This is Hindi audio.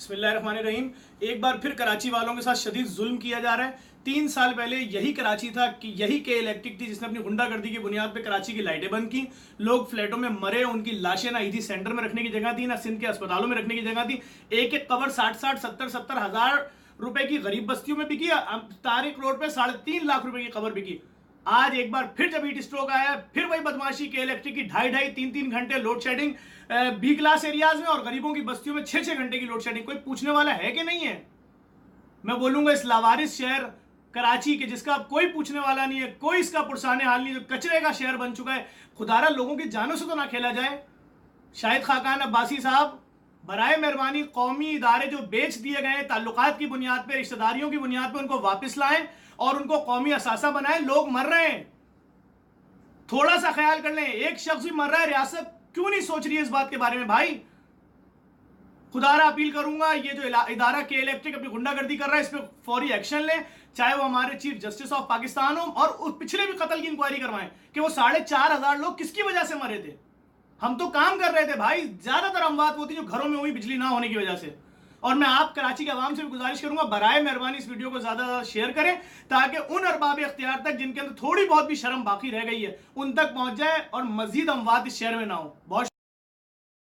बिस्मिल्लाहिर्रहमानिर्रहीम। एक बार फिर कराची वालों के साथ शदीद जुल्म किया जा रहा है। 3 साल पहले यही कराची था कि यही के इलेक्ट्रिक थी जिसने अपनी गुंडागर्दी की बुनियाद पे कराची की लाइटें बंद की। लोग फ्लैटों में मरे, उनकी लाशें ना ईदी सेंटर में रखने की जगह थी, ना सिंध के अस्पतालों में रखने की जगह थी। एक एक कबर 60-60, 70-70 हजार रुपए की गरीब बस्तियों में बिकी। तारिक रोड पे 3.5 लाख रुपए की कबर बिकी। आज एक बार फिर जब हीट स्ट्रोक आया, फिर वही बदमाशी के इलेक्ट्रिक की 2.5-3 घंटे load shedding B class areas में, और गरीबों की बस्तियों में 6-6 घंटे की लोड शेडिंग। कोई पूछने वाला है कि नहीं है? मैं बोलूंगा इस लावारिस शहर कराची के, जिसका अब कोई पूछने वाला नहीं है, कोई इसका पुरसाने हाल नहीं, जो कचरे का शहर बन चुका है। खुदारा लोगों की जानों से तो ना खेला जाए। शाहिद खाकान अब्बासी साहब, बराए मेहरबानी कौमी इदारे जो बेच दिए गए ताल्लुकात की बुनियाद पे, रिश्तेदारियों की बुनियाद पे, उनको वापस लाएं और उनको कौमी असासा बनाएं। लोग मर रहे हैं, थोड़ा सा ख्याल कर लें। एक शख्स भी मर रहा है, रियासत क्यों नहीं सोच रही है इस बात के बारे में? भाई खुदारा अपील करूंगा, ये जो इदारा के इलेक्ट्रिक अपनी गुंडागर्दी कर रहा है, इस पर फौरी एक्शन लें। चाहे वो हमारे चीफ जस्टिस ऑफ पाकिस्तान हो, और उस पिछले भी कत्ल की इंक्वायरी करवाएं कि वो 4,500 लोग किसकी वजह से मरे थे। हम तो काम कर रहे थे भाई। ज्यादातर अमवात होती जो घरों में हुई बिजली ना होने की वजह से। और मैं आप कराची के आवाम से भी गुजारिश करूंगा, बराए मेहरबानी इस वीडियो को ज्यादा शेयर करें, ताकि उन अरबाब इख्तियार तक जिनके अंदर थोड़ी बहुत भी शर्म बाकी रह गई है, उन तक पहुंच जाए और मजीद अमवात इस शहर में ना हो। बहुत